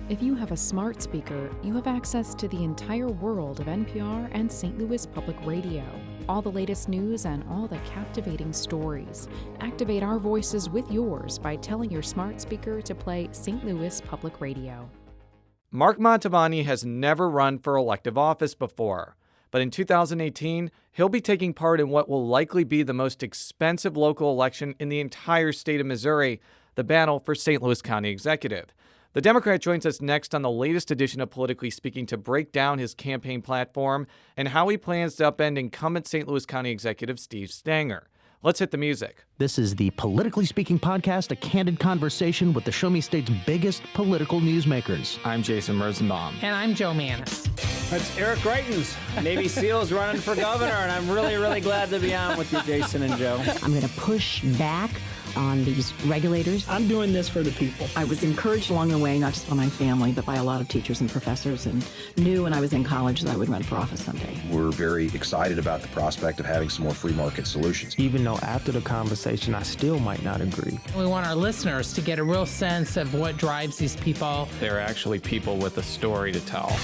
If you have a smart speaker, you have access to the entire world of NPR and St. Louis Public Radio. All the latest news and all the captivating stories. Activate our voices with yours by telling your smart speaker to play St. Louis Public Radio. Mark Mantovani has never run for elective office before, but in 2018, he'll be taking part in what will likely be the most expensive local election in the entire state of Missouri, the battle for St. Louis County Executive. The Democrat joins us next on the latest edition of Politically Speaking to break down his campaign platform and how he plans to upend incumbent St. Louis County Executive Steve Stenger. Let's hit the music. This is the Politically Speaking podcast, a candid conversation with the Show Me State's biggest political newsmakers. I'm Jason Rosenbaum. And I'm Joe Mannies. That's Eric Greitens, Navy SEALs running for governor, and I'm really glad to be on with you, Jason and Joe. I'm going to push back on these regulators. I'm doing this for the people. I was encouraged along the way, not just by my family, but by a lot of teachers and professors, and knew when I was in college that I would run for office someday. We're very excited about the prospect of having some more free market solutions. Even though after the conversation, I still might not agree. We want our listeners to get a real sense of what drives these people. They're actually people with a story to tell.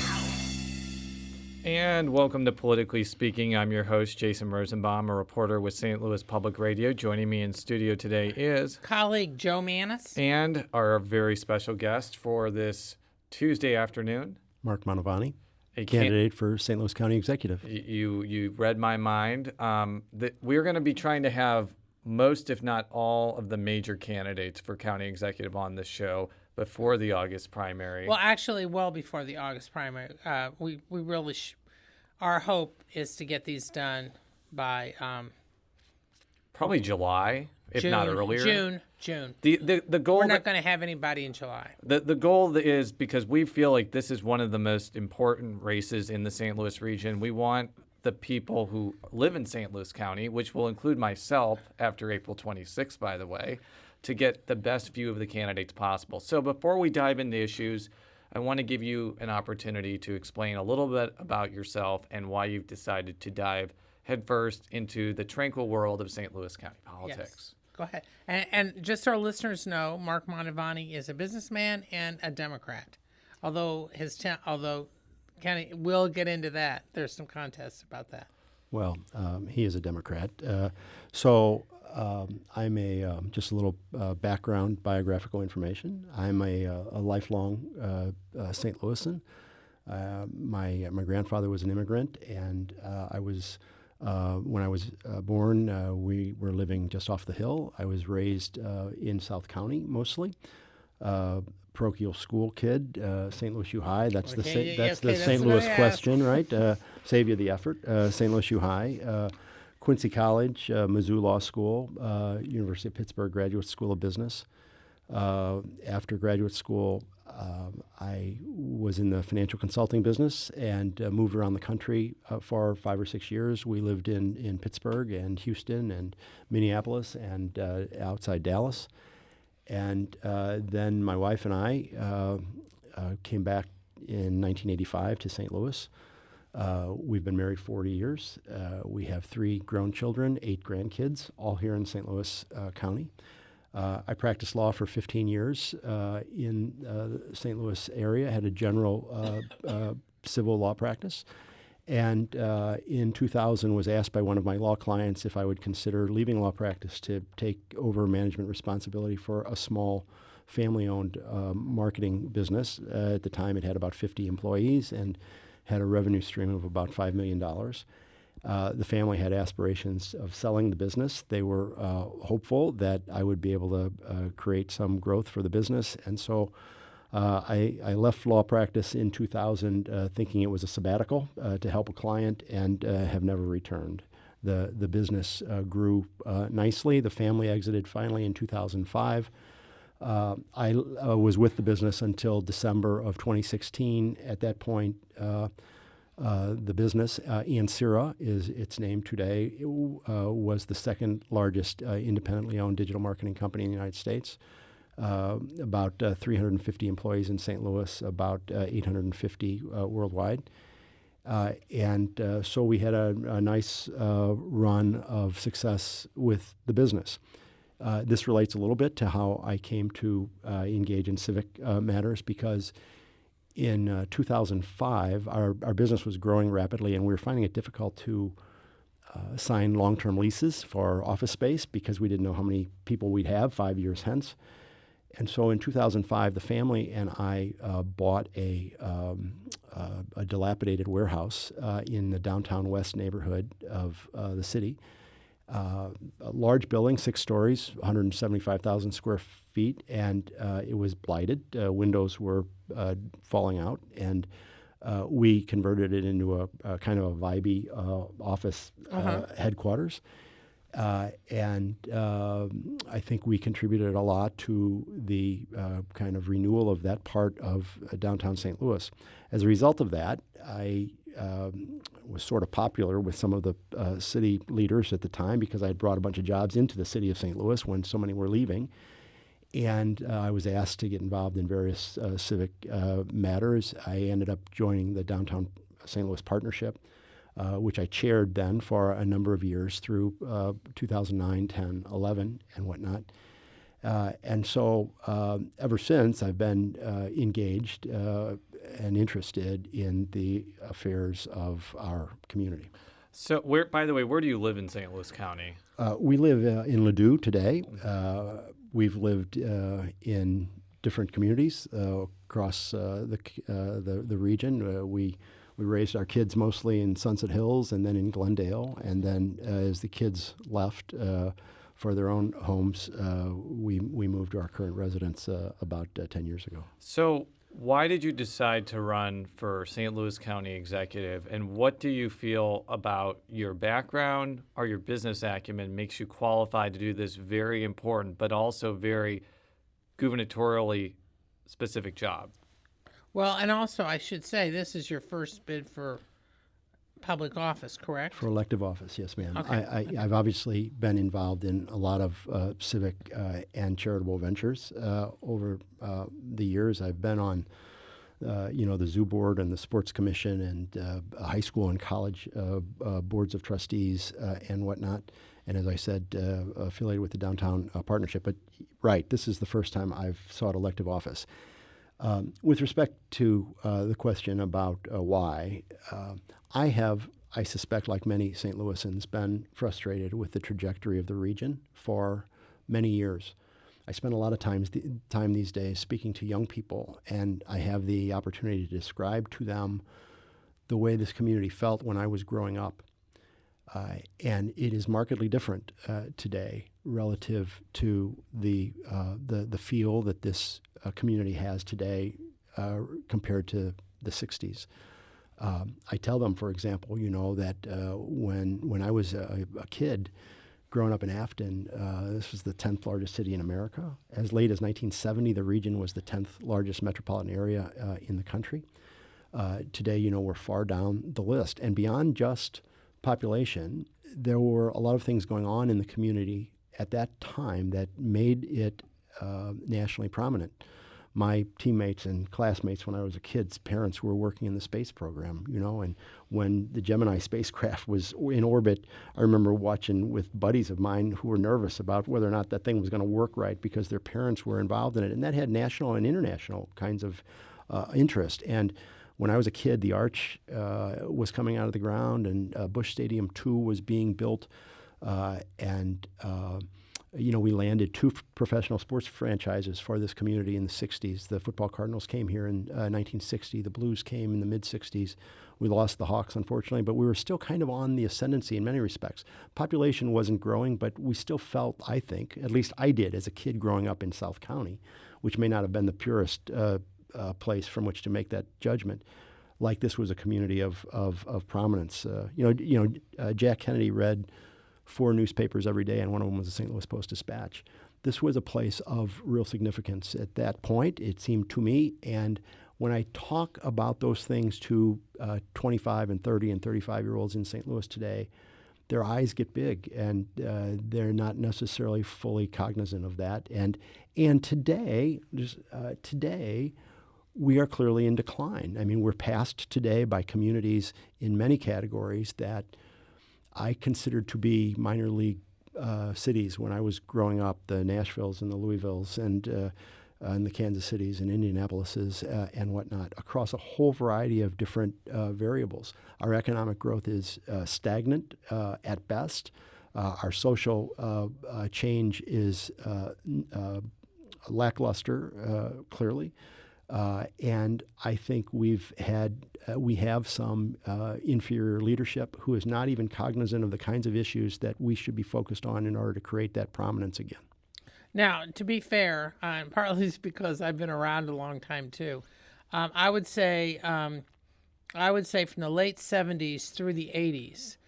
And welcome to Politically Speaking. I'm your host, Jason Rosenbaum, a reporter with St. Louis Public Radio. Joining me in studio today is colleague Joe Mannies. And our very special guest for this Tuesday afternoon, Mark Mantovani, a candidate for St. Louis County Executive. You read my mind. We're going to be trying to have most, if not all, of the major candidates for county executive on this show before the August primary. Well, actually, well before the August primary. We really our hope is to get these done by probably July, if not earlier. June. The goal. We're not going to have anybody in July. The goal is, because we feel like this is one of the most important races in the St. Louis region. We want the people who live in St. Louis County, which will include myself after April 26th, by the way, to get the best view of the candidates possible. So before we dive into issues, I want to give you an opportunity to explain a little bit about yourself and why you've decided to dive headfirst into the tranquil world of St. Louis County politics. Yes. Go ahead. And just so our listeners know, Mark Mantovani is a businessman and a Democrat. Although County, we'll get into that. There's some contests about that. Well, he is a Democrat. I'm just a little background biographical information. I'm a lifelong St. Louisan. My grandfather was an immigrant, and when I was born, we were living just off the hill. I was raised in South County mostly. Parochial school kid, St. Louis U High. That's the St. Louis question, right? Save you the effort. St. Louis U High, Quincy College, Mizzou Law School, University of Pittsburgh Graduate School of Business. After graduate school, I was in the financial consulting business and moved around the country for 5 or 6 years. We lived in Pittsburgh and Houston and Minneapolis and outside Dallas. And then my wife and I came back in 1985 to St. Louis. We've been married 40 years. We have 3 grown children, 8 grandkids, all here in St. Louis County. I practiced law for 15 years in the St. Louis area. I had a general civil law practice. And in 2000 was asked by one of my law clients if I would consider leaving law practice to take over management responsibility for a small family-owned marketing business. At the time, it had about 50 employees and had a revenue stream of about $5 million. The family had aspirations of selling the business. They were hopeful that I would be able to create some growth for the business. And so I left law practice in 2000 thinking it was a sabbatical to help a client, and have never returned. The business grew nicely. The family exited finally in 2005. I was with the business until December of 2016. At that point, the business, Ansira is its name today, was the second largest independently owned digital marketing company in the United States. About 350 employees in St. Louis, about 850 worldwide. So we had a nice run of success with the business. This relates a little bit to how I came to engage in civic matters, because In 2005, our business was growing rapidly, and we were finding it difficult to sign long-term leases for office space because we didn't know how many people we'd have 5 years hence. And so in 2005, the family and I bought a dilapidated warehouse in the downtown west neighborhood of the city. A large building, 6 stories, 175,000 square feet, and it was blighted. Windows were falling out, and we converted it into a kind of a vibey office headquarters. And I think we contributed a lot to the kind of renewal of that part of downtown St. Louis. As a result of that, I was sort of popular with some of the city leaders at the time because I had brought a bunch of jobs into the city of St. Louis when so many were leaving. And I was asked to get involved in various civic matters. I ended up joining the Downtown St. Louis Partnership, which I chaired then for a number of years through 2009, 10, 11, and whatnot. And so ever since, I've been engaged and interested in the affairs of our community. So, by the way, where do you live in St. Louis County? We live in Ladue today. We've lived in different communities across the region. We raised our kids mostly in Sunset Hills and then in Glendale. And then as the kids left for their own homes, we moved to our current residence about 10 years ago. So why did you decide to run for St. Louis County Executive, and what do you feel about your background or your business acumen makes you qualified to do this very important but also very gubernatorially specific job? Well, and also I should say this is your first bid for public office, correct? For elective office, yes, ma'am. Okay. I've obviously been involved in a lot of civic and charitable ventures over the years. I've been on, the zoo board and the sports commission and high school and college boards of trustees and whatnot. And as I said, affiliated with the Downtown Partnership. But right, this is the first time I've sought elective office. With respect to the question about why, I suspect, like many St. Louisans, been frustrated with the trajectory of the region for many years. I spend a lot of time these days speaking to young people, and I have the opportunity to describe to them the way this community felt when I was growing up. And it is markedly different today relative to the feel that this community has today compared to the 60s. I tell them, for example, that when I was a kid growing up in Afton, this was the 10th largest city in America. As late as 1970, the region was the 10th largest metropolitan area in the country. Today, we're far down the list. And beyond just population, there were a lot of things going on in the community at that time that made it nationally prominent. My teammates and classmates when I was a kid's parents were working in the space program, and when the Gemini spacecraft was in orbit, I remember watching with buddies of mine who were nervous about whether or not that thing was going to work right because their parents were involved in it. And that had national and international kinds of interest. And when I was a kid, the Arch was coming out of the ground, and Busch Stadium 2 was being built, we landed 2 professional sports franchises for this community in the 60s. The football Cardinals came here in 1960. The Blues came in the mid-60s. We lost the Hawks, unfortunately, but we were still kind of on the ascendancy in many respects. Population wasn't growing, but we still felt, I think, at least I did as a kid growing up in South County, which may not have been the purest place from which to make that judgment, like this was a community of prominence. Jack Kennedy read 4 newspapers every day, and one of them was the St. Louis Post-Dispatch. This was a place of real significance at that point, it seemed to me. And when I talk about those things to 25 and 30 and 35-year-olds in St. Louis today, their eyes get big, and they're not necessarily fully cognizant of that. And today, we are clearly in decline. I mean, we're passed today by communities in many categories that I considered to be minor league cities when I was growing up, the Nashvilles and the Louisvilles and in the Kansas Cities and Indianapolises and whatnot, across a whole variety of different variables. Our economic growth is stagnant at best. Our social change is lackluster, clearly. And I think we have some inferior leadership who is not even cognizant of the kinds of issues that we should be focused on in order to create that prominence again. Now, to be fair, partly it's because I've been around a long time too. I would say from the late 70s through the 80s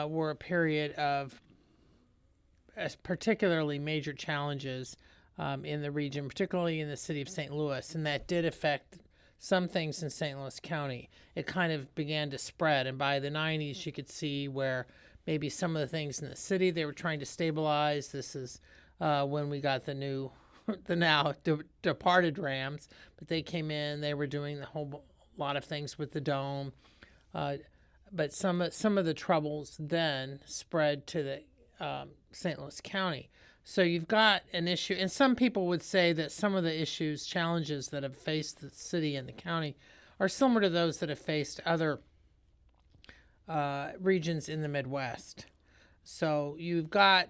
were a period of particularly major challenges in the region, particularly in the city of St. Louis, and that did affect some things in St. Louis County. It kind of began to spread, and by the 90s you could see where maybe some of the things in the city they were trying to stabilize. This is when we got the now departed Rams, but they came in, they were doing the whole lot of things with the dome, but some of the troubles then spread to the St. Louis County. So you've got an issue, and some people would say that some of the challenges that have faced the city and the county are similar to those that have faced other regions in the Midwest. So you've got,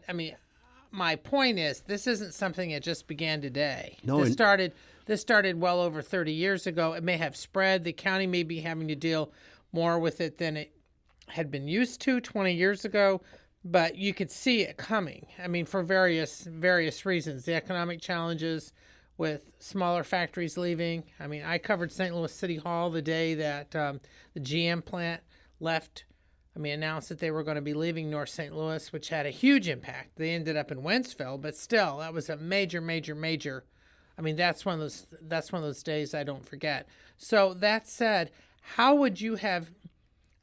my point is, this isn't something that just began today. No, this started well over 30 years ago. It may have spread. The county may be having to deal more with it than it had been used to 20 years ago. But you could see it coming. For various reasons. The economic challenges with smaller factories leaving. I covered St. Louis City Hall the day that the GM plant left. Announced that they were going to be leaving North St. Louis, which had a huge impact. They ended up in Wentzville, but still, that was a major. That's one of those days I don't forget. So that said, how would you have?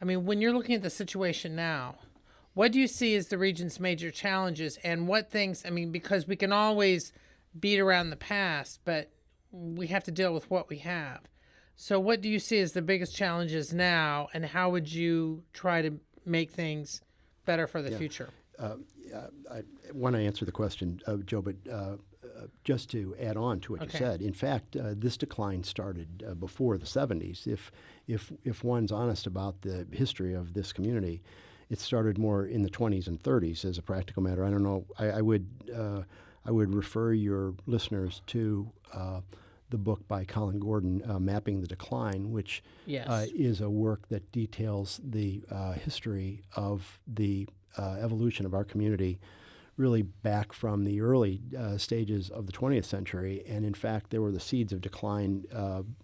When you're looking at the situation now, what do you see as the region's major challenges, and what things, because we can always beat around the past, but we have to deal with what we have. So what do you see as the biggest challenges now, and how would you try to make things better for the future? I want to answer the question, Joe, but just to add on to what you said, in fact, this decline started before the 70s. If one's honest about the history of this community, it started more in the 20s and 30s as a practical matter. I don't know. I would refer your listeners to the book by Colin Gordon, Mapping the Decline, which is a work that details the history of the evolution of our community really back from the early stages of the 20th century. And in fact, there were the seeds of decline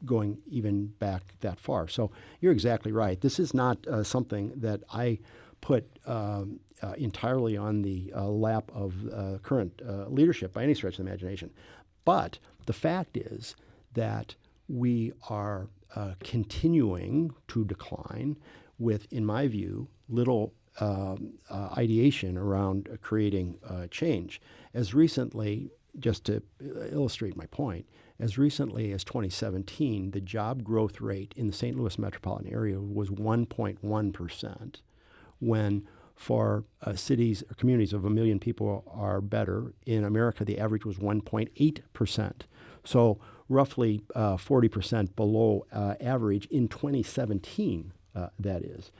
going even back that far. So you're exactly right. This is not something that I put entirely on the lap of current leadership by any stretch of the imagination. But the fact is that we are continuing to decline with, in my view, little ideation around creating change. As recently, just to illustrate my point, as recently as 2017, the job growth rate in the St. Louis metropolitan area was 1.1%, when for cities or communities of 1 million people or better, in America, the average was 1.8%. So roughly 40% below average in 2017, that is.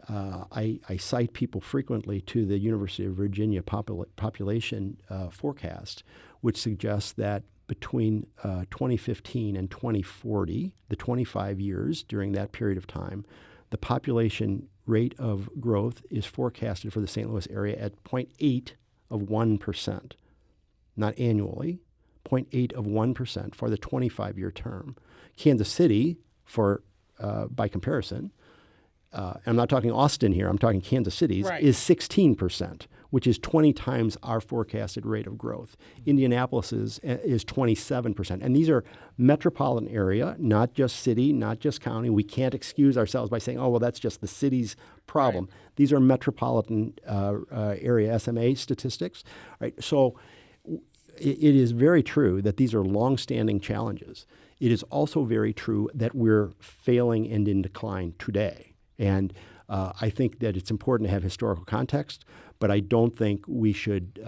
I cite people frequently to the University of Virginia population forecast, which suggests that between 2015 and 2040, the 25 years during that period of time, the population rate of growth is forecasted for the St. Louis area at 0.8 of 1%, not annually, 0.8 of 1% for the 25-year term. Kansas City, by comparison, I'm not talking Austin here, I'm talking Kansas City, is 16%, which is 20 times our forecasted rate of growth. Indianapolis is 27%. And these are metropolitan area, not just city, not just county. We can't excuse ourselves by saying, oh, well, that's just the city's problem. Right. These are metropolitan area SMA statistics. Right? So it is very true that these are long-standing challenges. It is also very true that we're failing and in decline today. And I think that it's important to have historical context, but I don't think we should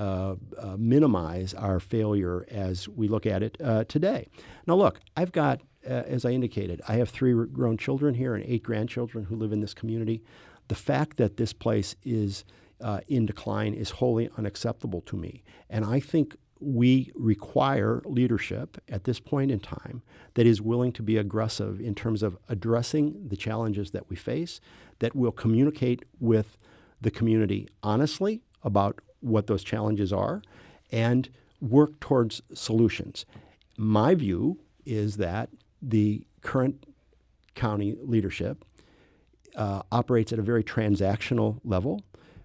minimize our failure as we look at it today. Now, look, I've got, as I indicated, I have 3 grown children here and 8 grandchildren who live in this community. The fact that this place is in decline is wholly unacceptable to me. And I think we require leadership at this point in time that is willing to be aggressive in terms of addressing the challenges that we face, that will communicate with the community honestly about what those challenges are, and work towards solutions. My view is that the current county leadership operates at a very transactional level,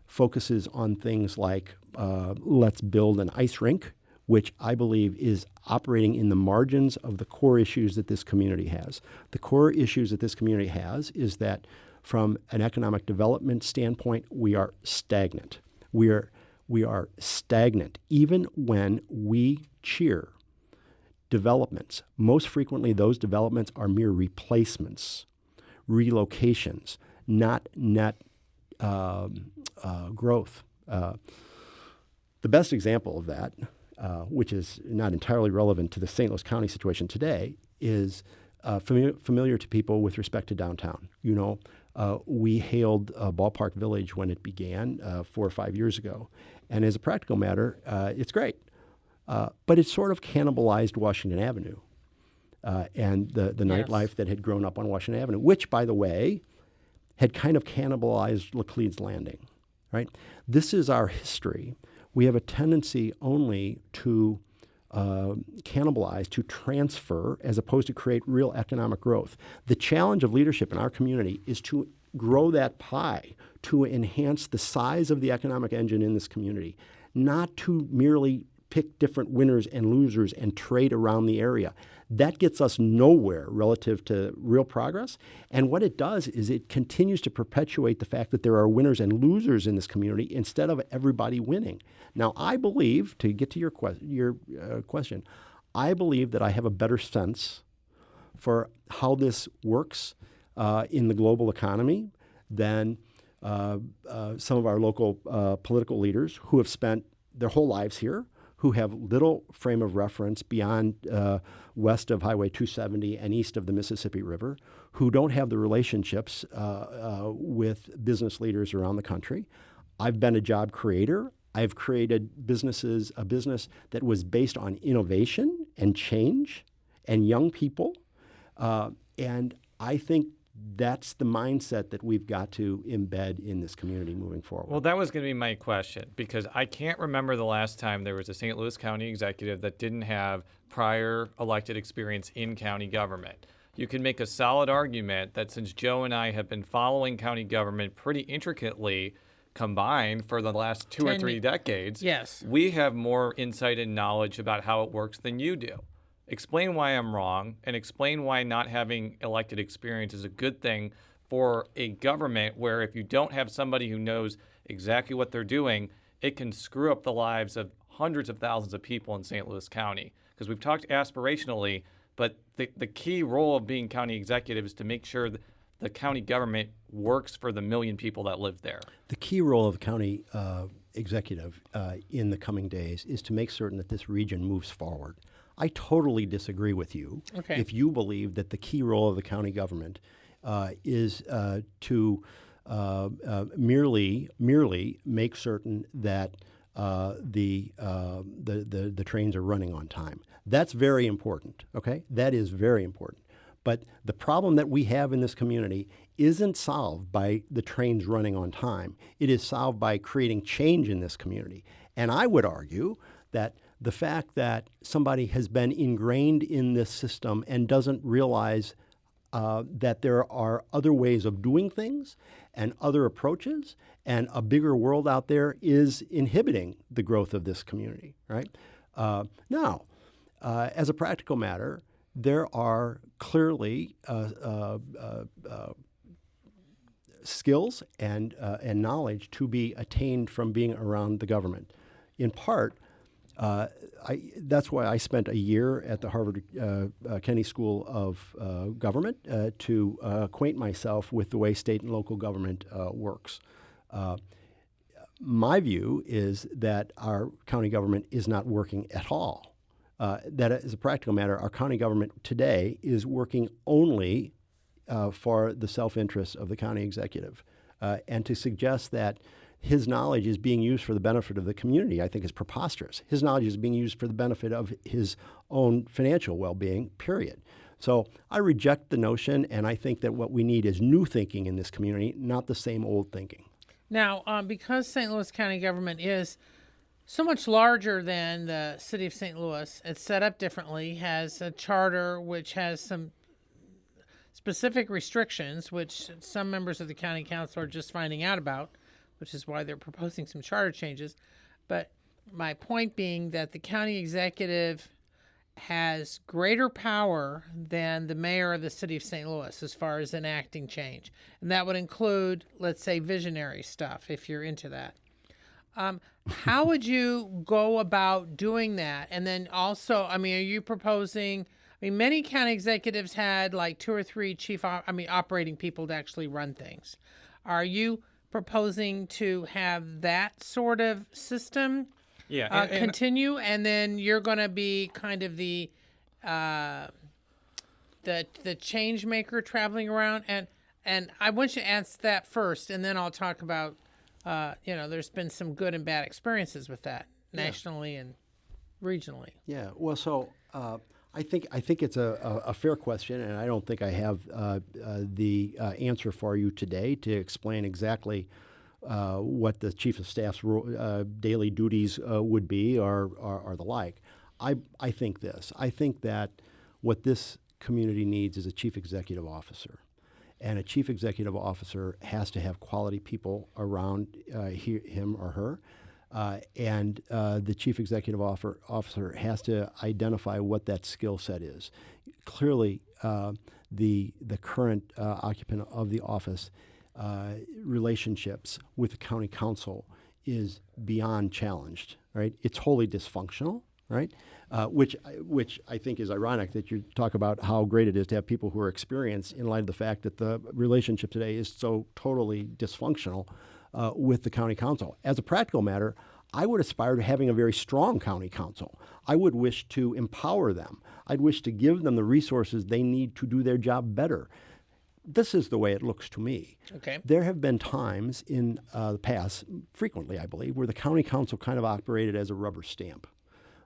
focuses on things like let's build an ice rink, which I believe is operating in the margins of the core issues that this community has. The core issues that this community has is that from an economic development standpoint, we are stagnant. We are stagnant even when we cheer developments. Most frequently, those developments are mere replacements, relocations, not net growth. The best example of that, which is not entirely relevant to the St. Louis County situation today, is familiar to people with respect to downtown. You know, we hailed Ballpark Village when it began 4 or 5 years ago. And as a practical matter, it's great. But it sort of cannibalized Washington Avenue and the Yes. nightlife that had grown up on Washington Avenue, which, by the way, had kind of cannibalized Laclede's Landing, right? This is our history. We have a tendency only to cannibalize, to transfer, as opposed to create real economic growth. The challenge of leadership in our community is to grow that pie, to enhance the size of the economic engine in this community, not to merely pick different winners and losers and trade around the area. That gets us nowhere relative to real progress. And what it does is it continues to perpetuate the fact that there are winners and losers in this community instead of everybody winning. Now, I believe, to get to your question, I believe that I have a better sense for how this works in the global economy than some of our local political leaders who have spent their whole lives here, who have little frame of reference beyond west of Highway 270 and east of the Mississippi River, who don't have the relationships with business leaders around the country. I've been a job creator. I've created a business that was based on innovation and change and young people. And I think that's the mindset that we've got to embed in this community moving forward. Well, that was going to be my question, because I can't remember the last time there was a St. Louis County executive that didn't have prior elected experience in county government. You can make a solid argument that since Joe and I have been following county government pretty intricately combined for the last 2 or 3 decades, Yes. we have more insight and knowledge about how it works than you do. Explain why I'm wrong, and explain why not having elected experience is a good thing for a government where if you don't have somebody who knows exactly what they're doing, it can screw up the lives of hundreds of thousands of people in St. Louis County. Because we've talked aspirationally, but the key role of being county executive is to make sure that the county government works for the million people that live there. The key role of the county executive in the coming days is to make certain that this region moves forward. I totally disagree with you if you believe that the key role of the county government is to merely make certain that the trains are running on time. That's very important, okay? That is very important. But the problem that we have in this community isn't solved by the trains running on time. It is solved by creating change in this community. And I would argue that the fact that somebody has been ingrained in this system and doesn't realize that there are other ways of doing things and other approaches and a bigger world out there is inhibiting the growth of this community, right? Now, as a practical matter, there are clearly skills and knowledge to be attained from being around the government. In part, that's why I spent a year at the Harvard Kennedy School of Government to acquaint myself with the way state and local government works. My view is that our county government is not working at all. That as a practical matter, our county government today is working only for the self-interest of the county executive. And to suggest that his knowledge is being used for the benefit of the community, I think is preposterous. His knowledge is being used for the benefit of his own financial well-being, period. So I reject the notion, and I think that what we need is new thinking in this community, not the same old thinking. Now, because St. Louis County government is so much larger than the city of St. Louis, it's set up differently, has a charter which has some specific restrictions, which some members of the county council are just finding out about, which is why they're proposing some charter changes. But my point being that the county executive has greater power than the mayor of the city of St. Louis as far as enacting change. And that would include, let's say, visionary stuff, if you're into that. How would you go about doing that? And then also, I mean, are you proposing, I mean, many county executives had like 2 or 3 operating people to actually run things. Are you proposing to have that sort of system continue, and then you're going to be kind of the change maker traveling around? And I want you to answer that first, and then I'll talk about there's been some good and bad experiences with that nationally and regionally. Yeah. Well, so I think it's a fair question, and I don't think I have the answer for you today to explain exactly what the chief of staff's daily duties would be or the like. I think this. I think that what this community needs is a chief executive officer. And a chief executive officer has to have quality people around him or her. And the chief executive officer has to identify what that skill set is. Clearly, the current occupant of the office relationships with the county council is beyond challenged, right? It's wholly dysfunctional, right? Which I think is ironic that you talk about how great it is to have people who are experienced in light of the fact that the relationship today is so totally dysfunctional with the county council. As a practical matter, I would aspire to having a very strong county council. I would wish to empower them. I'd wish to give them the resources they need to do their job better. This is the way it looks to me. Okay. There have been times in the past, frequently I believe, where the county council kind of operated as a rubber stamp.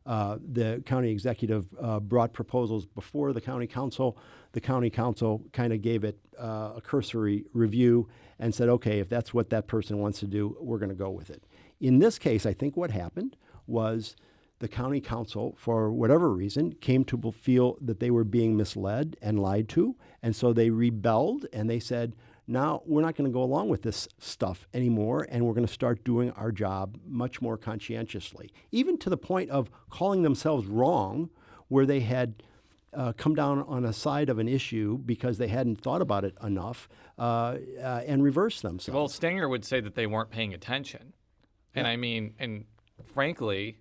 The county executive brought proposals before the county council. The county council kind of gave it a cursory review and said, okay, if that's what that person wants to do, we're going to go with it. In this case, I think what happened was the county council, for whatever reason, came to feel that they were being misled and lied to, and so they rebelled and they said, now we're not going to go along with this stuff anymore, and we're going to start doing our job much more conscientiously, even to the point of calling themselves wrong, where they had come down on a side of an issue because they hadn't thought about it enough and reversed themselves. Well, Stenger would say that they weren't paying attention. And I mean, and frankly,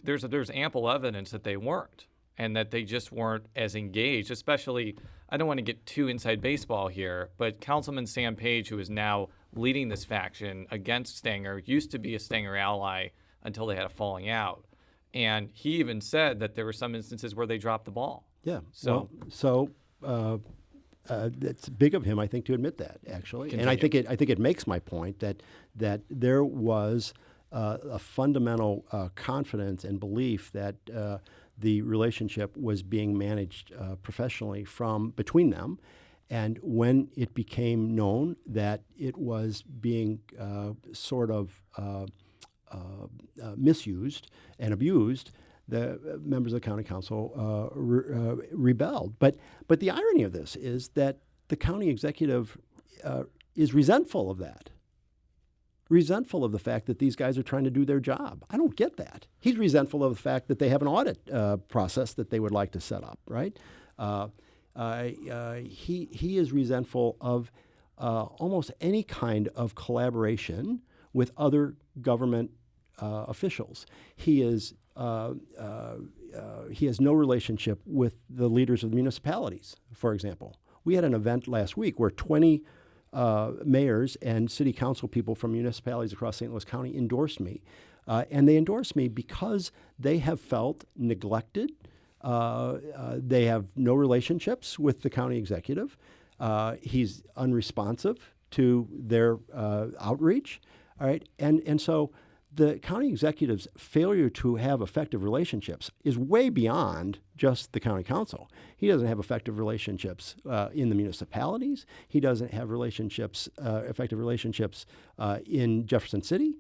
there's ample evidence that they weren't, and that they just weren't as engaged, especially, I don't want to get too inside baseball here, but Councilman Sam Page, who is now leading this faction against Stenger, used to be a Stenger ally until they had a falling out. And he even said that there were some instances where they dropped the ball. Yeah. So it's big of him, I think, to admit that, actually. Continue. And I think it makes my point that there was a fundamental confidence and belief that the relationship was being managed professionally between them. And when it became known that it was being misused and abused, the members of the county council rebelled. But the irony of this is that the county executive is resentful of that. Resentful of the fact that these guys are trying to do their job. I don't get that. He's resentful of the fact that they have an audit process that they would like to set up, right? He is resentful of almost any kind of collaboration with other government officials. He has no relationship with the leaders of the municipalities, for example. We had an event last week where 20 mayors and city council people from municipalities across St. Louis County endorsed me. And they endorsed me because they have felt neglected. They have no relationships with the county executive. He's unresponsive to their outreach. All right, and so the county executive's failure to have effective relationships is way beyond just the county council. He doesn't have effective relationships in the municipalities. He doesn't have effective relationships in Jefferson City.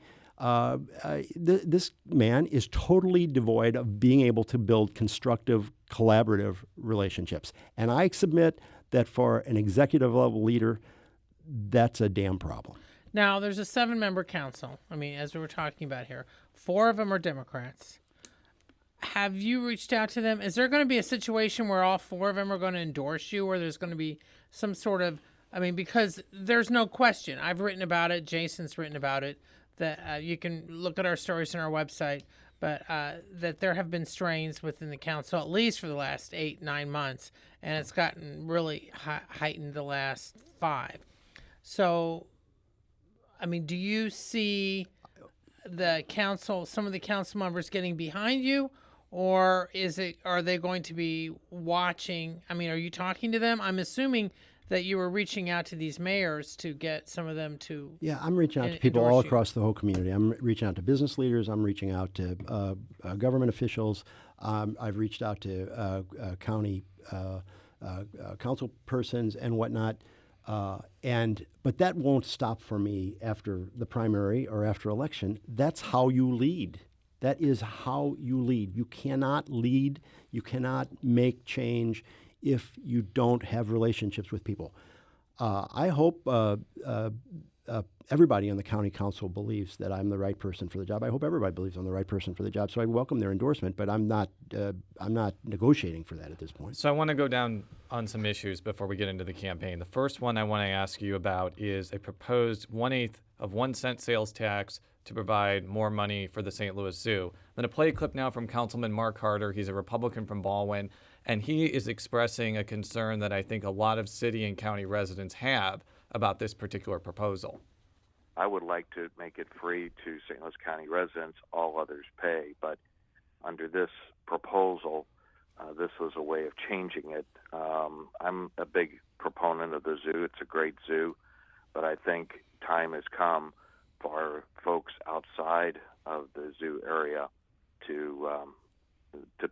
This man is totally devoid of being able to build constructive, collaborative relationships. And I submit that for an executive level leader, that's a damn problem. Now, there's a 7-member council. I mean, as we were talking about here, 4 of them are Democrats. Have you reached out to them? Is there going to be a situation where all 4 of them are going to endorse you, or there's going to be some sort of, I mean, because there's no question. I've written about it. Jason's written about it. That you can look at our stories on our website, but that there have been strains within the council, at least for the last 8-9 months, and it's gotten really heightened the last 5. So, I mean, do you see the council, some of the council members getting behind you, or are they going to be watching? I mean, are you talking to them? I'm assuming that you were reaching out to these mayors to get some of them to. Yeah, I'm reaching out to people all across the whole community. I'm reaching out to business leaders. I'm reaching out to government officials. I've reached out to county council persons and whatnot. But that won't stop for me after the primary or after election. That's how you lead. That is how you lead. You cannot lead. You cannot make change if you don't have relationships with people. I hope everybody on the county council believes that I'm the right person for the job. I hope everybody believes I'm the right person for the job. So I welcome their endorsement, but I'm not negotiating for that at this point. So I want to go down on some issues before we get into the campaign. The first one I want to ask you about is a proposed 1/8 of 1 cent sales tax to provide more money for the St. Louis Zoo. I'm going to play a clip now from Councilman Mark Harder. He's a Republican from Baldwin, and he is expressing a concern that I think a lot of city and county residents have about this particular proposal. I would like to make it free to St. Louis County residents, all others pay, but under this proposal, this was a way of changing it. I'm a big proponent of the zoo. It's a great zoo, but I think time has come for folks outside of the zoo area to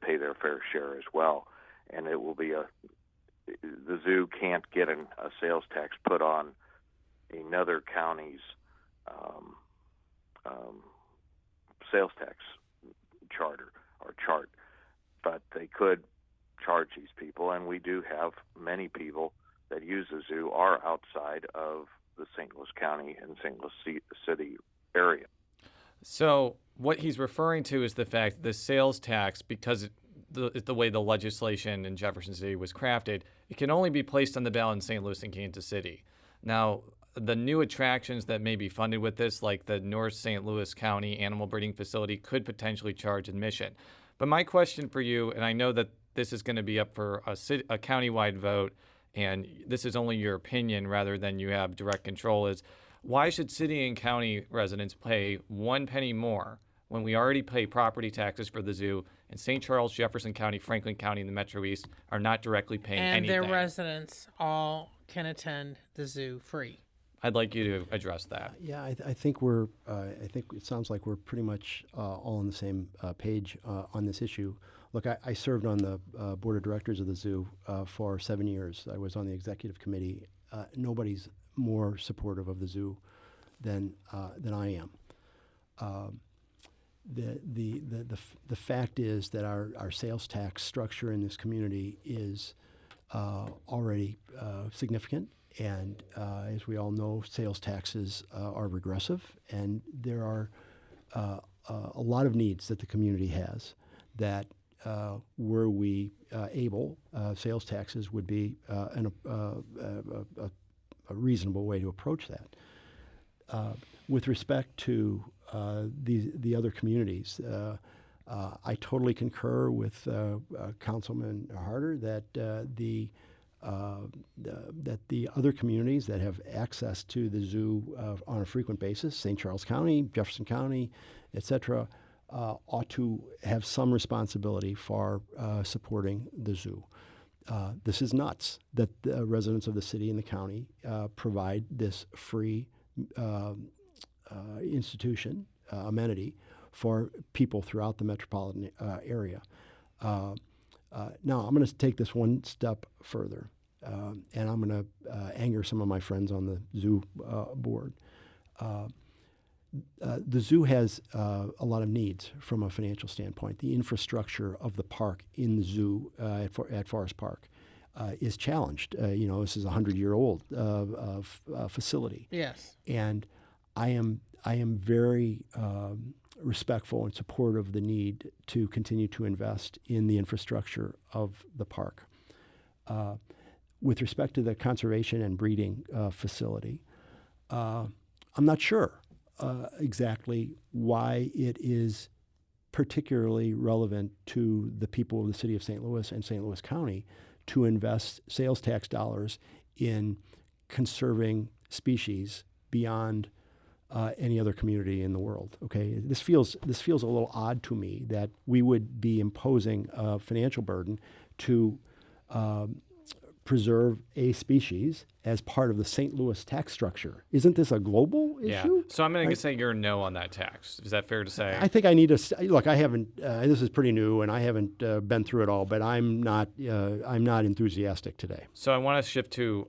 pay their fair share as well. And it will be the zoo can't get a sales tax put on another county's sales tax charter or chart, but they could charge these people, and we do have many people that use the zoo are outside of the St. Louis County and St. Louis City area. So what he's referring to is the fact that the sales tax, because the way the legislation in Jefferson City was crafted, it can only be placed on the ballot in St. Louis and Kansas City. Now, the new attractions that may be funded with this, like the North St. Louis County Animal Breeding Facility, could potentially charge admission. But my question for you, and I know that this is going to be up for a countywide vote, and this is only your opinion rather than you have direct control, is why should city and county residents pay 1 penny more when we already pay property taxes for the zoo, and St. Charles, Jefferson County, Franklin County, and the Metro East are not directly paying anything? And their residents all can attend the zoo free. I'd like you to address that. Yeah, I think I think it sounds like we're pretty much all on the same page on this issue. Look, I served on the board of directors of the zoo for 7 years. I was on the executive committee. Nobody's more supportive of the zoo than I am. The fact is that our sales tax structure in this community is already significant. And as we all know, sales taxes are regressive, and there are a lot of needs that the community has that were we able, sales taxes would be a reasonable way to approach that. With respect to the other communities, I totally concur with Councilman Harder that the that the other communities that have access to the zoo on a frequent basis, St. Charles County, Jefferson County, et cetera, ought to have some responsibility for supporting the zoo. This is nuts that the residents of the city and the county provide this free institution, amenity, for people throughout the metropolitan area. Now, I'm going to take this one step further, and I'm going to anger some of my friends on the zoo board. The zoo has a lot of needs from a financial standpoint. The infrastructure of the park in the zoo at Forest Park is challenged. This is a 100-year-old facility. Yes. And I am very respectful and supportive of the need to continue to invest in the infrastructure of the park. With respect to the conservation and breeding facility, I'm not sure exactly why it is particularly relevant to the people of the city of St. Louis and St. Louis County to invest sales tax dollars in conserving species beyond any other community in the world. Okay, this feels a little odd to me that we would be imposing a financial burden to preserve a species as part of the St. Louis tax structure. Isn't this a global issue? So I'm going to say you're no on that tax. Is that fair to say? I think I need to look. I haven't. This is pretty new, and I haven't been through it all. But I'm not enthusiastic today. So I want to shift to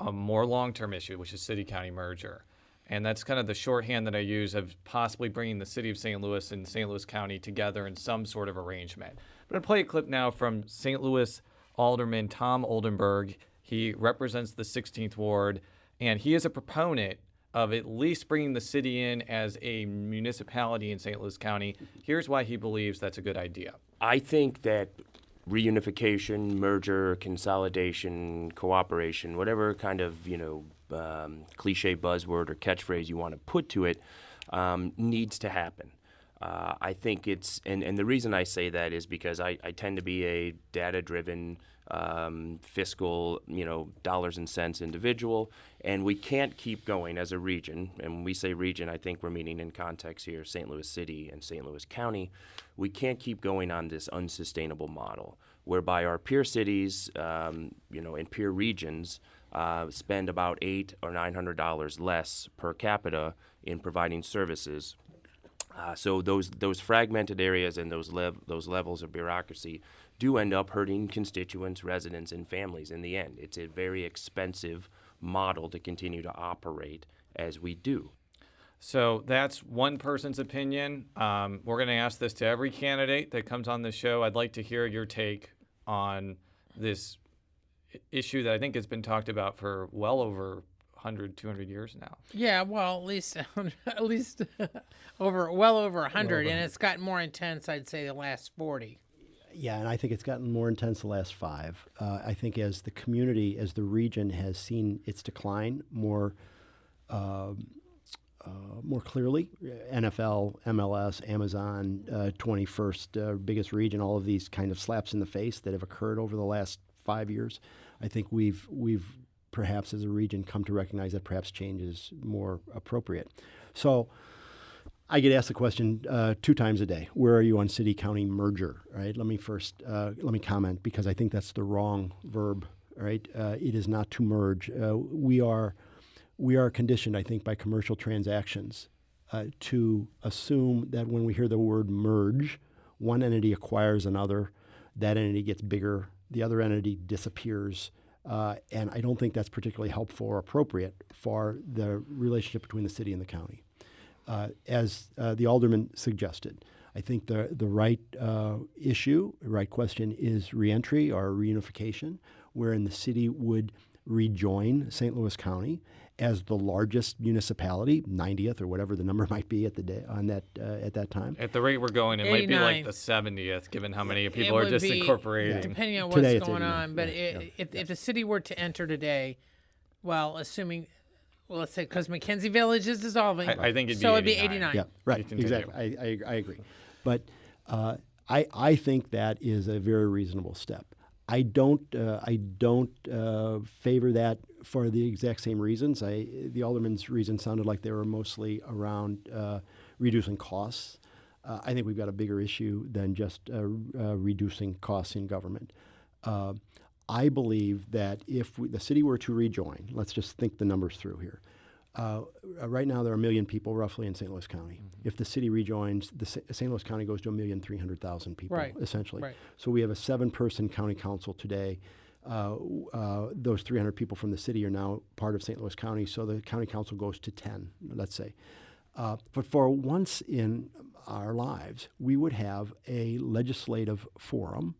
a more long-term issue, which is city-county merger. And that's kind of the shorthand that I use of possibly bringing the city of St. Louis and St. Louis County together in some sort of arrangement. I'm going to play a clip now from St. Louis Alderman Tom Oldenburg. He represents the 16th Ward, and he is a proponent of at least bringing the city in as a municipality in St. Louis County. Here's why he believes that's a good idea. I think that reunification, merger, consolidation, cooperation, whatever kind of, cliche buzzword or catchphrase you want to put to it, needs to happen. I think it's, and the reason I say that is because I tend to be a data-driven, fiscal, dollars and cents individual, and we can't keep going as a region. And when we say region, I think we're meaning in context here St. Louis City and St. Louis County. We can't keep going on this unsustainable model whereby our peer cities, and peer regions spend about $800 or $900 less per capita in providing services. So those fragmented areas and those levels of bureaucracy do end up hurting constituents, residents, and families in the end. It's a very expensive model to continue to operate as we do. So that's one person's opinion. We're going to ask this to every candidate that comes on the show. I'd like to hear your take on this issue that I think has been talked about for well over 100, 200 years now. Yeah, well, at least over 100, and it's gotten more intense, I'd say, the last 40. Yeah, and I think it's gotten more intense the last 5. I think as the community, as the region has seen its decline more clearly, NFL, MLS, Amazon, 21st biggest region, all of these kind of slaps in the face that have occurred over the last 5 years, I think we've perhaps as a region come to recognize that perhaps change is more appropriate. So I get asked the question 2 times a day, where are you on city-county merger, right? Let me comment, because I think that's the wrong verb, right? It is not to merge. We are conditioned, I think, by commercial transactions to assume that when we hear the word merge, one entity acquires another, that entity gets bigger, the other entity disappears. And I don't think that's particularly helpful or appropriate for the relationship between the city and the county. As the alderman suggested, I think the right issue, the right question is reentry or reunification, wherein the city would rejoin St. Louis County as the largest municipality, 90th or whatever the number might be at that time. At the rate we're going, it 89. Might be like the 70th, given how many people are just incorporating. Depending on what's going on. But if the city were to enter today, let's say because McKenzie Village is dissolving. I think it'd be it'd be 89. Yeah, right, exactly. I agree. But I think that is a very reasonable step. I don't favor that for the exact same reasons. The alderman's reasons sounded like they were mostly around reducing costs. I think we've got a bigger issue than just reducing costs in government. I believe that if the city were to rejoin, let's just think the numbers through here. Right now, there are 1 million people roughly in St. Louis County. Mm-hmm. If the city rejoins, St. Louis County goes to 1,300,000 people, essentially. Right. So we have a 7-person county council today. Those 300 people from the city are now part of St. Louis County, so the county council goes to 10, let's say. But for once in our lives, we would have a legislative forum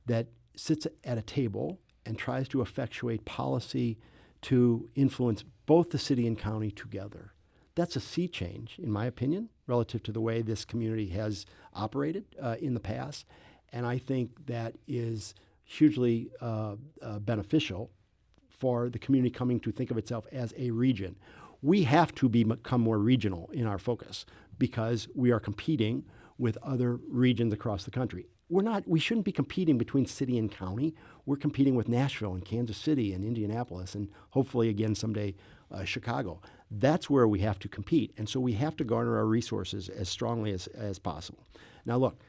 that sits at a table and tries to effectuate policy to influence both the city and county together. That's a sea change, in my opinion, relative to the way this community has operated in the past. And I think that is hugely beneficial for the community coming to think of itself as a region. We have to become more regional in our focus because we are competing with other regions across the country. We shouldn't be competing between city and county. We're competing with Nashville and Kansas City and Indianapolis and hopefully again someday Chicago. That's where we have to compete. And so we have to garner our resources as strongly as possible. Now look,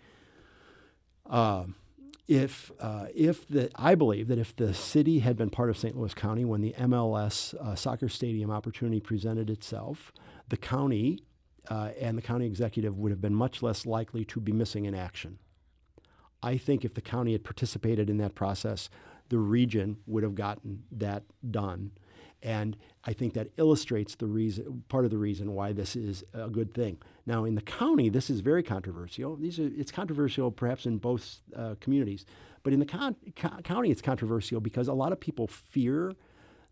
I believe that if the city had been part of St. Louis County when the MLS soccer stadium opportunity presented itself, the county and the county executive would have been much less likely to be missing in action. I think if the county had participated in that process, the region would have gotten that done. And I think that illustrates part of the reason why this is a good thing. Now, in the county, this is very controversial. It's controversial perhaps in both communities. But in the county, it's controversial because a lot of people fear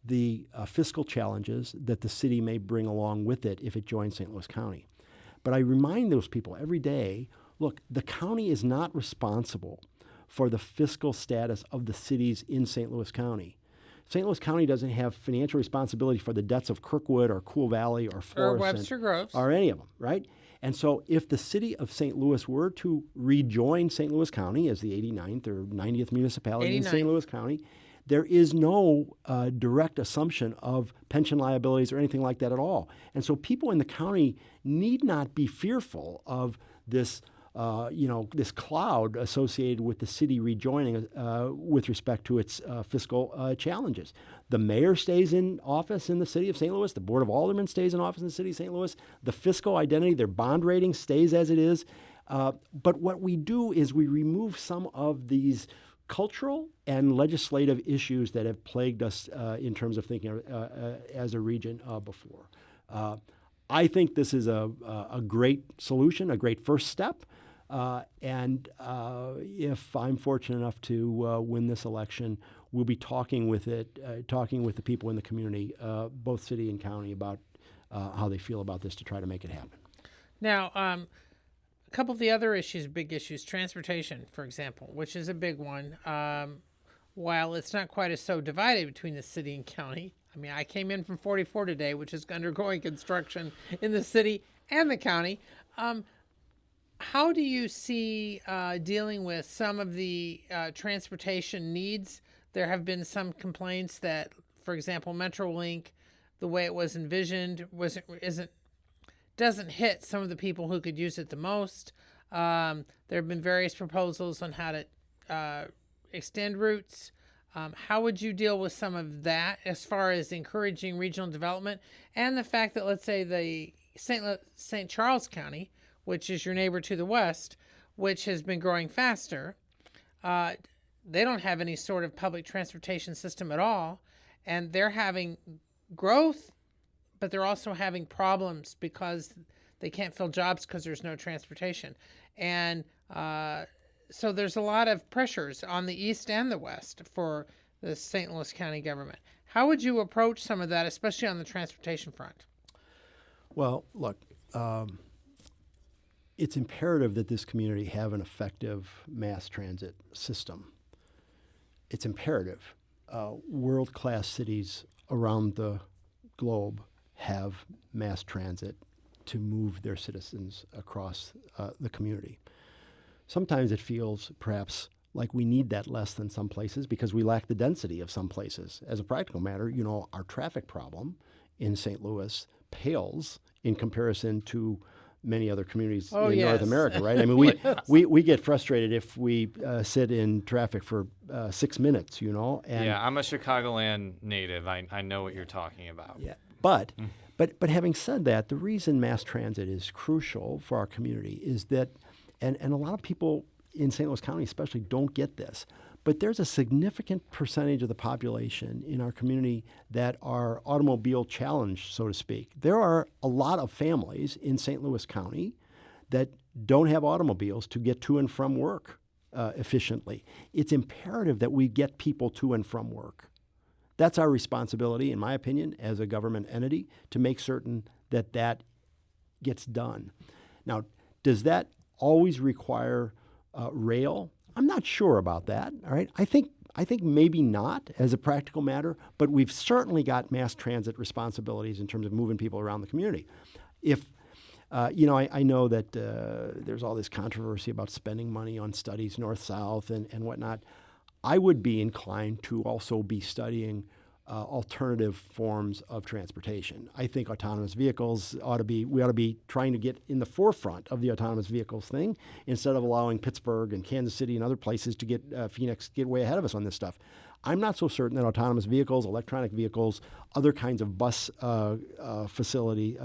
the fiscal challenges that the city may bring along with it if it joins St. Louis County. But I remind those people every day, look, the county is not responsible for the fiscal status of the cities in St. Louis County. St. Louis County doesn't have financial responsibility for the debts of Kirkwood or Cool Valley or Forest or Webster Groves or any of them, right? And so if the city of St. Louis were to rejoin St. Louis County as the 89th or 90th municipality in St. Louis County, there is no direct assumption of pension liabilities or anything like that at all. And so people in the county need not be fearful of this this cloud associated with the city rejoining with respect to its fiscal challenges. The mayor stays in office in the city of St. Louis. The Board of Aldermen stays in office in the city of St. Louis. The fiscal identity, their bond rating stays as it is. But what we do is we remove some of these cultural and legislative issues that have plagued us in terms of thinking as a region before. I think this is a great solution, a great first step. And if I'm fortunate enough to win this election, we'll be talking with the people in the community, both city and county, about how they feel about this to try to make it happen. Now, a couple of the other big issues, transportation, for example, which is a big one. While it's not quite as so divided between the city and county, I mean, I came in from 44 today, which is undergoing construction in the city and the county. How do you see dealing with some of the transportation needs? There have been some complaints that, for example, MetroLink, the way it was envisioned, doesn't hit some of the people who could use it the most. There have been various proposals on how to extend routes. How would you deal with some of that as far as encouraging regional development and the fact that, let's say, the St. Charles County, which is your neighbor to the west, which has been growing faster, they don't have any sort of public transportation system at all, and they're having growth, but they're also having problems because they can't fill jobs because there's no transportation. And so there's a lot of pressures on the east and the west for the St. Louis County government. How would you approach some of that, especially on the transportation front? Well, look, it's imperative that this community have an effective mass transit system. It's imperative. World-class cities around the globe have mass transit to move their citizens across the community. Sometimes it feels perhaps like we need that less than some places because we lack the density of some places. As a practical matter, our traffic problem in St. Louis pales in comparison to many other communities in North America, right? I mean, we get frustrated if we sit in traffic for 6 minutes, And yeah, I'm a Chicagoland native. I know what you're talking about. Yeah, but having said that, the reason mass transit is crucial for our community is that, and a lot of people in St. Louis County especially don't get this, but there's a significant percentage of the population in our community that are automobile challenged, so to speak. There are a lot of families in St. Louis County that don't have automobiles to get to and from work efficiently. It's imperative that we get people to and from work. That's our responsibility, in my opinion, as a government entity, to make certain that that gets done. Now, does that always require rail? I'm not sure about that. All right, I think maybe not as a practical matter, but we've certainly got mass transit responsibilities in terms of moving people around the community. If I know that there's all this controversy about spending money on studies north-south and whatnot. I would be inclined to also be studying alternative forms of transportation. I think autonomous vehicles we ought to be trying to get in the forefront of the autonomous vehicles thing instead of allowing Pittsburgh and Kansas City and other places to get Phoenix get way ahead of us on this stuff. I'm not so certain that autonomous vehicles, electronic vehicles, other kinds of bus facility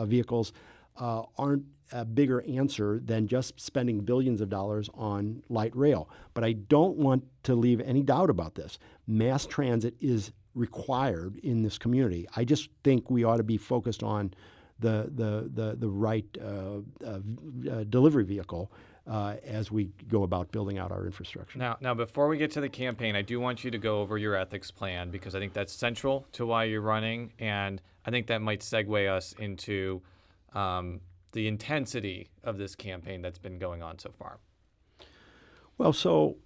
vehicles aren't a bigger answer than just spending billions of dollars on light rail. But I don't want to leave any doubt about this. Mass transit is required in this community. I just think we ought to be focused on the right delivery vehicle as we go about building out our infrastructure. Now, before we get to the campaign, I do want you to go over your ethics plan because I think that's central to why you're running, and I think that might segue us into the intensity of this campaign that's been going on so far. Well, so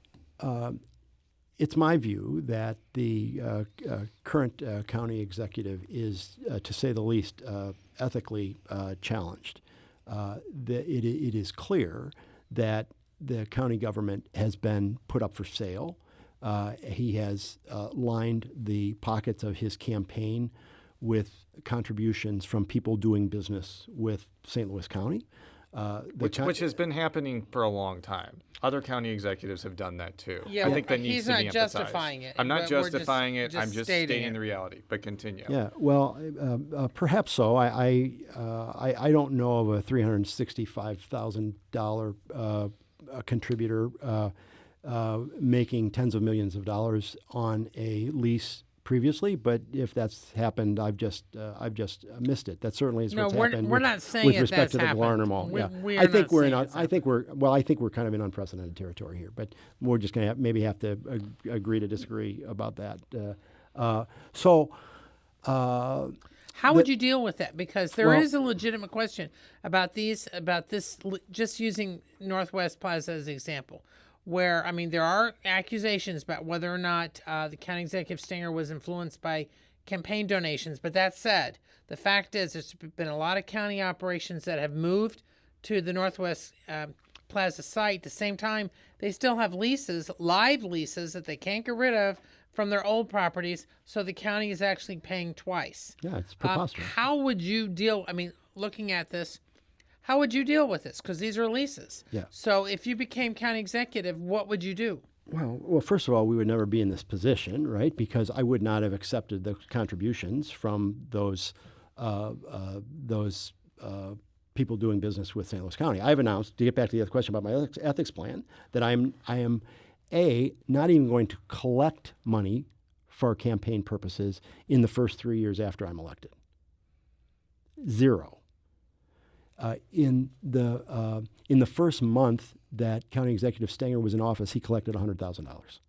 it's my view that the current county executive is, to say the least, ethically challenged. It is clear that the county government has been put up for sale. He has lined the pockets of his campaign with contributions from people doing business with St. Louis County. Which has been happening for a long time. Other county executives have done that too. Yeah, I think that needs to be emphasized. He's not justifying it. I'm not justifying it. I'm just stating the reality. But continue. Yeah, well, perhaps so. I don't know of a $365,000 contributor making tens of millions of dollars on a lease previously, but if that's happened, I've just missed it. That certainly is what's happened. We're not saying with respect to the happened. Glarner Mall. I think we're kind of in unprecedented territory here, but we're just going to maybe have to agree to disagree about that. How would you deal with that? Because there is a legitimate question about this. Just using Northwest Plaza as an example. Where, I mean, there are accusations about whether or not the county executive Stenger was influenced by campaign donations. But that said, the fact is there's been a lot of county operations that have moved to the Northwest Plaza site. At the same time, they still have leases, live leases that they can't get rid of from their old properties. So the county is actually paying twice. Yeah, it's preposterous. How would you deal, looking at this, how would you deal with this? Because these are leases. Yeah. So if you became county executive, what would you do? Well, first of all, we would never be in this position, right? Because I would not have accepted the contributions from those people doing business with St. Louis County. I've announced, to get back to the other question about my ethics plan, that I am not even going to collect money for campaign purposes in the first 3 years after I'm elected. Zero. In the first month that County Executive Stenger was in office, he collected $100,000.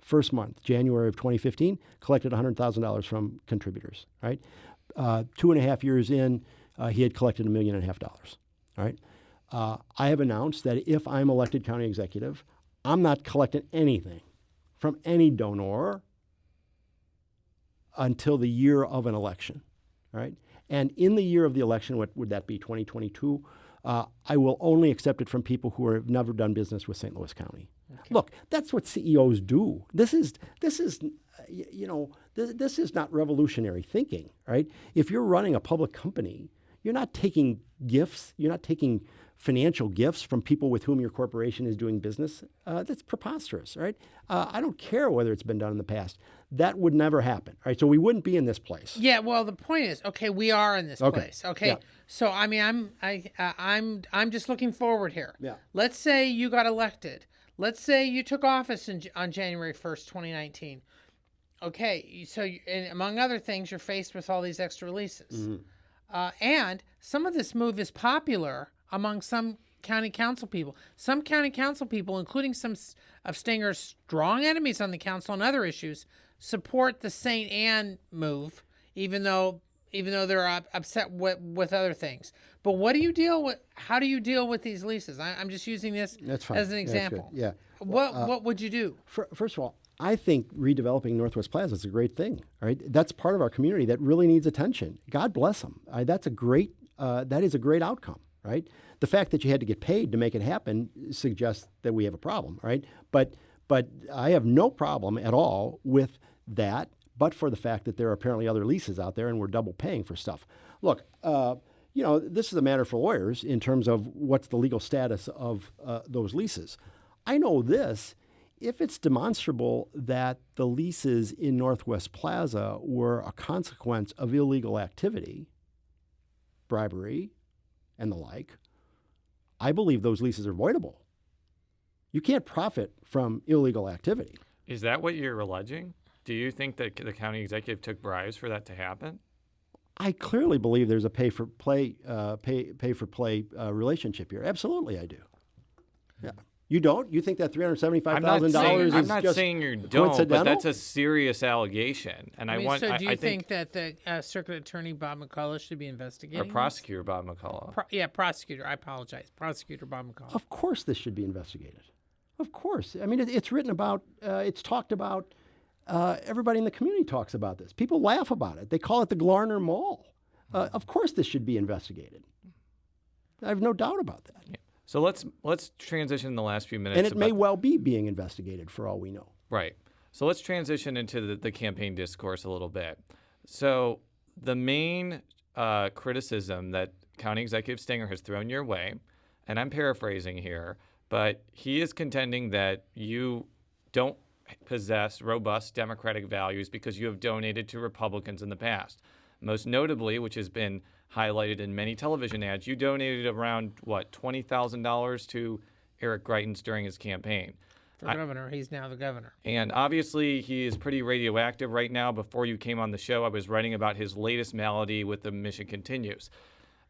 First month, January of 2015, collected $100,000 from contributors. Right, 2.5 years in, he had collected $1.5 million. All right, I have announced that if I'm elected county executive, I'm not collecting anything from any donor until the year of an election. Right. And in the year of the election, what would that be, 2022? I will only accept it from people who have never done business with St. Louis County. Look, that's what CEOs do. This is not revolutionary thinking, right? If you're running a public company, you're not taking gifts. You're not taking financial gifts from people with whom your corporation is doing business. That's preposterous, right? I don't care whether it's been done in the past. That would never happen, right? So we wouldn't be in this place. Yeah, well, the point is, okay, we are in this place. Okay, yeah. So I mean, I'm just looking forward here. Yeah. Let's say you got elected. Let's say you took office on January 1st, 2019. Okay, so and among other things, you're faced with all these extra leases. And some of this move is popular among some county council people. Some county council people, including some of Stenger's strong enemies on the council on other issues, support the St. Anne move, even though they're upset with other things. But what do you deal with? How do you deal with these leases? I'm just using this as an example. Yeah. What would you do? First of all, I think redeveloping Northwest Plaza is a great thing. All right, that's part of our community that really needs attention. God bless them. That is a great outcome. Right. The fact that you had to get paid to make it happen suggests that we have a problem. Right. But I have no problem at all with that, but for the fact that there are apparently other leases out there and we're double paying for stuff. Look, this is a matter for lawyers in terms of what's the legal status of those leases. I know this. If it's demonstrable that the leases in Northwest Plaza were a consequence of illegal activity, bribery, and the like, I believe those leases are voidable. You can't profit from illegal activity. Is that what you're alleging? Do you think that the county executive took bribes for that to happen? I clearly believe there's a pay for play relationship here. Absolutely, I do. Yeah. You don't? You think that $375,000 is I'm not just saying you don't, but that's a serious allegation. And So do you think that the Circuit Attorney Bob McCullough should be investigating? Or Prosecutor Bob McCullough. Prosecutor. I apologize. Prosecutor Bob McCullough. Of course this should be investigated. Of course. I mean, it's written about, it's talked about. Everybody in the community talks about this. People laugh about it. They call it the Glarner Mall. Of course this should be investigated. I have no doubt about that. Yeah. So let's transition in the last few minutes. And it may well be being investigated for all we know. Right. So let's transition into the campaign discourse a little bit. So the main criticism that County Executive Stenger has thrown your way, and I'm paraphrasing here, but he is contending that you don't possess robust democratic values because you have donated to Republicans in the past. Most notably, which has been highlighted in many television ads, you donated around, $20,000 to Eric Greitens during his campaign. For governor, he's now the governor. And obviously, he is pretty radioactive right now. Before you came on the show, I was writing about his latest malady with the Mission Continues.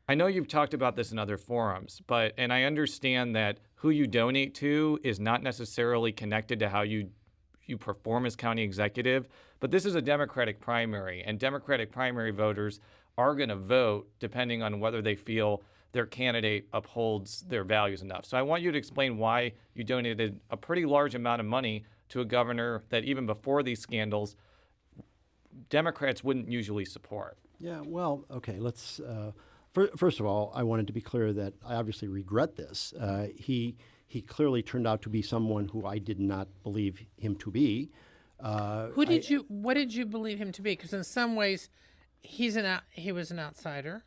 I know you've talked about this in other forums, and I understand that who you donate to is not necessarily connected to how you perform as county executive, but this is a Democratic primary, and Democratic primary voters are going to vote depending on whether they feel their candidate upholds their values enough. So I want you to explain why you donated a pretty large amount of money to a governor that even before these scandals, Democrats wouldn't usually support. Yeah, well, okay, let's, first of all, I wanted to be clear that I obviously regret this. He clearly turned out to be someone who I did not believe him to be. What did you believe him to be? Because in some ways, he was an outsider.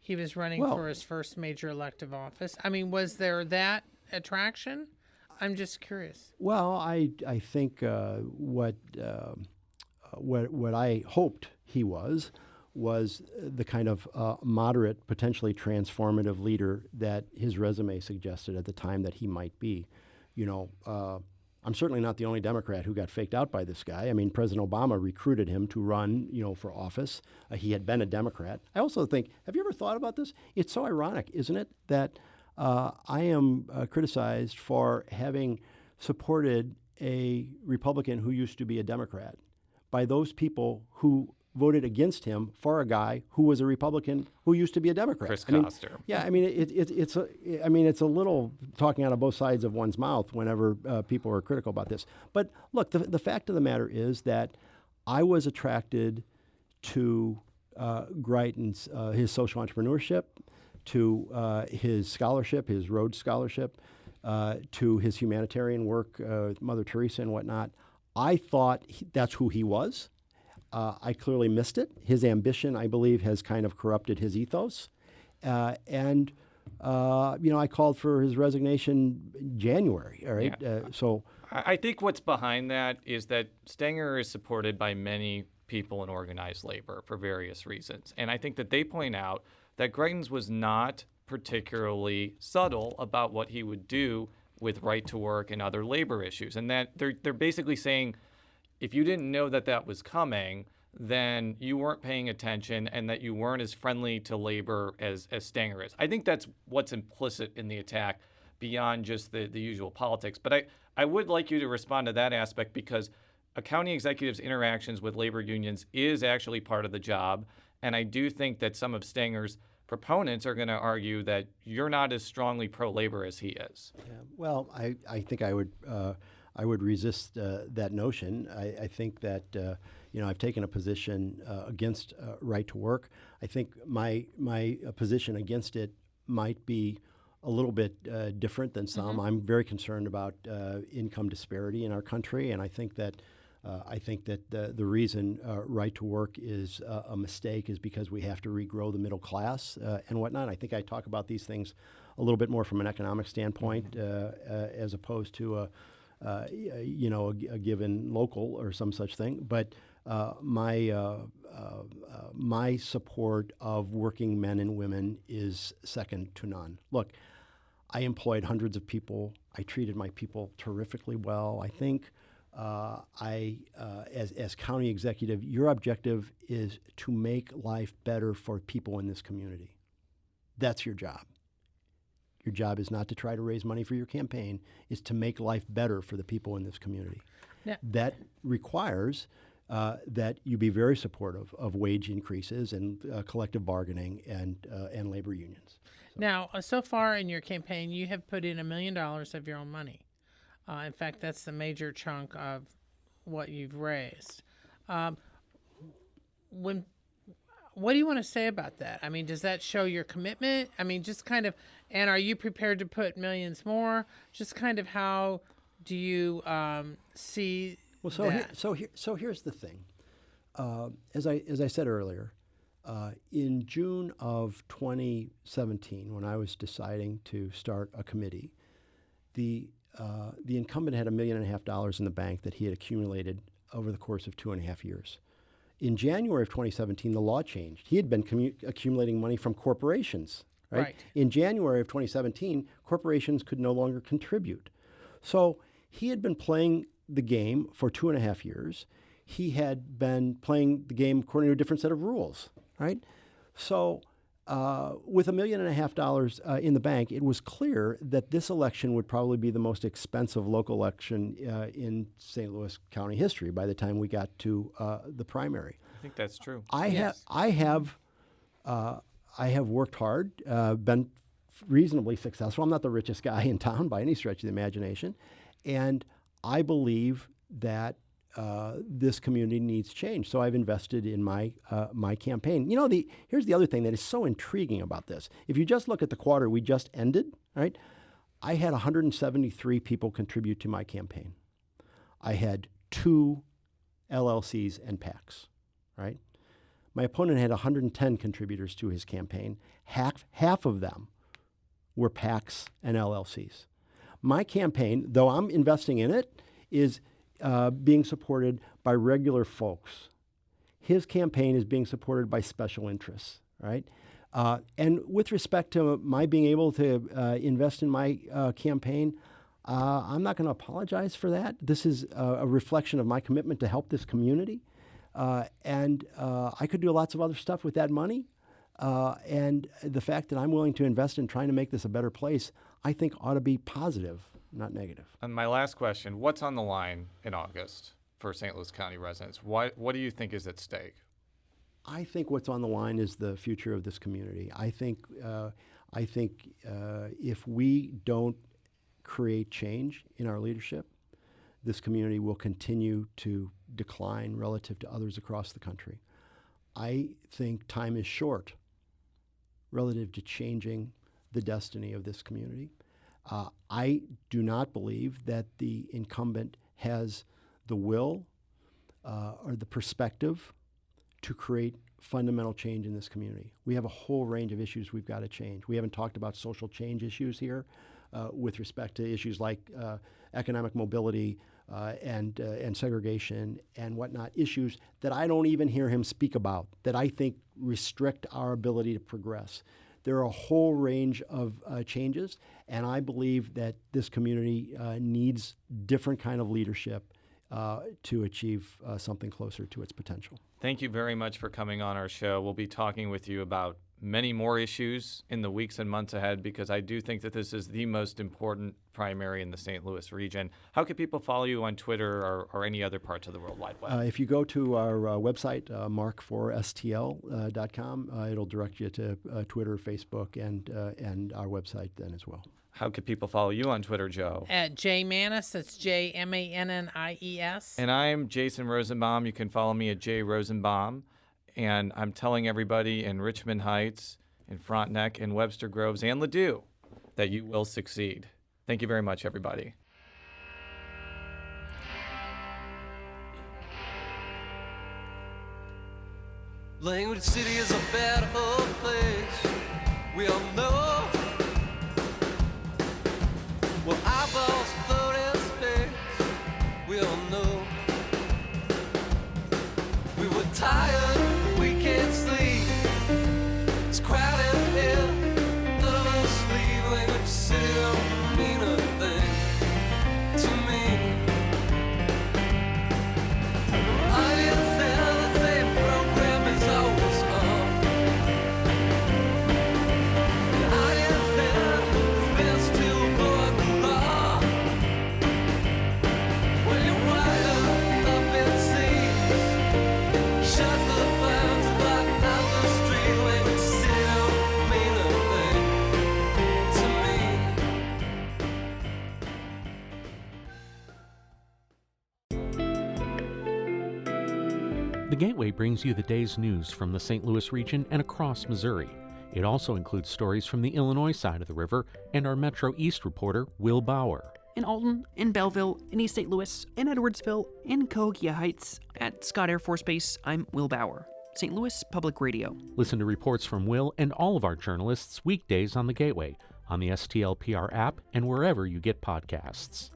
He was running for his first major elective office. I mean, was there that attraction? I'm just curious. Well, I think what I hoped he was the kind of moderate, potentially transformative leader that his resume suggested at the time that he might be. I'm certainly not the only Democrat who got faked out by this guy. I mean, President Obama recruited him to run, for office. He had been a Democrat. I also think, have you ever thought about this? It's so ironic, isn't it, that I am criticized for having supported a Republican who used to be a Democrat by those people who voted against him for a guy who was a Republican who used to be a Democrat. Chris Koster. It's a little talking out of both sides of one's mouth whenever people are critical about this. But look, the fact of the matter is that I was attracted to Greitens, his social entrepreneurship, to his scholarship, his Rhodes Scholarship, to his humanitarian work, Mother Teresa and whatnot. I thought that's who he was. I clearly missed it. His ambition, I believe, has kind of corrupted his ethos. And I called for his resignation in January, all right? Yeah. So I think what's behind that is that Stenger is supported by many people in organized labor for various reasons. And I think that they point out that Greitens was not particularly subtle about what he would do with right to work and other labor issues. And that they're basically saying, if you didn't know that that was coming, then you weren't paying attention and that you weren't as friendly to labor as Stenger is. I think that's what's implicit in the attack beyond just the usual politics. But I would like you to respond to that aspect, because a county executive's interactions with labor unions is actually part of the job. And I do think that some of Stenger's proponents are going to argue that you're not as strongly pro-labor as he is. Yeah, well, I think I would resist that notion. I think that I've taken a position against right to work. I think my position against it might be a little bit different than some. Mm-hmm. I'm very concerned about income disparity in our country, and I think that the reason right to work is a mistake is because we have to regrow the middle class and whatnot. I think I talk about these things a little bit more from an economic standpoint as opposed to a given local or some such thing. But my support of working men and women is second to none. Look, I employed hundreds of people. I treated my people terrifically well. I think as county executive, your objective is to make life better for people in this community. That's your job. Your job is not to try to raise money for your campaign. It's to make life better for the people in this community. Yeah. That requires that you be very supportive of wage increases and collective bargaining and labor unions. Now, so far in your campaign, you have put in $1 million of your own money. In fact, that's the major chunk of what you've raised. What do you want to say about that? I mean, does that show your commitment? I mean, just kind of, and are you prepared to put millions more? Just kind of how do you see that? So here's the thing. As I said earlier, in June of 2017, when I was deciding to start a committee, the incumbent had $1.5 million in the bank that he had accumulated over the course of 2.5 years. In January of 2017, the law changed. He had been accumulating money from corporations, right? In January of 2017, corporations could no longer contribute. So he had been playing the game for 2.5 years. He had been playing the game according to a different set of rules, right? So with $1.5 million in the bank, it was clear that this election would probably be the most expensive local election in St. Louis County history by the time we got to the primary. I think that's true. I have worked hard, been reasonably successful. I'm not the richest guy in town by any stretch of the imagination, and I believe that this community needs change. So I've invested in my campaign. Here's the other thing that is so intriguing about this. If you just look at the quarter we just ended, right? I had 173 people contribute to my campaign. I had 2 LLCs and PACs, right? My opponent had 110 contributors to his campaign. Half of them were PACs and LLCs. My campaign, though I'm investing in it, is being supported by regular folks. His campaign is being supported by special interests, right? And with respect to my being able to invest in my campaign, I'm not going to apologize for that. This is a reflection of my commitment to help this community. And I could do lots of other stuff with that money. And the fact that I'm willing to invest in trying to make this a better place, I think ought to be positive, not negative. And my last question, what's on the line in August for St. Louis County residents? What do you think is at stake? I think what's on the line is the future of this community. I think if we don't create change in our leadership, this community will continue to decline relative to others across the country. I think time is short relative to changing the destiny of this community. I do not believe that the incumbent has the will or the perspective to create fundamental change in this community. We have a whole range of issues we've got to change. We haven't talked about social change issues here with respect to issues like economic mobility and segregation and whatnot, issues that I don't even hear him speak about, that I think restrict our ability to progress. There are a whole range of changes, and I believe that this community needs different kind of leadership to achieve something closer to its potential. Thank you very much for coming on our show. We'll be talking with you about many more issues in the weeks and months ahead, because I do think that this is the most important primary in the St. Louis region. How can people follow you on Twitter or any other parts of the World Wide Web? If you go to our website, mark4stl.com, it'll direct you to Twitter, Facebook, and our website then as well. How can people follow you on Twitter, Joe? At J Mannies, that's JMannies. And I'm Jason Rosenbaum. You can follow me at J Rosenbaum. And I'm telling everybody in Richmond Heights, in Frontenac, in Webster Groves, and Ladue that you will succeed. Thank you very much, everybody. Language City is a bad old place. We all know. Well, eyeballs float in space. We all know. We were tired. We can't sleep. It's crowded here. None of us leave. Language City don't mean a thing to me. Audience there, the same program is always on. The audience there is best to avoid the law. When you're wide up in seas, shut the blinds, block out the street. Language City don't mean a thing to me. The Gateway brings you the day's news from the St. Louis region and across Missouri. It also includes stories from the Illinois side of the river and our Metro East reporter, Will Bauer. In Alton, in Belleville, in East St. Louis, in Edwardsville, in Cahokia Heights, at Scott Air Force Base, I'm Will Bauer. St. Louis Public Radio. Listen to reports from Will and all of our journalists weekdays on the Gateway, on the STLPR app, and wherever you get podcasts.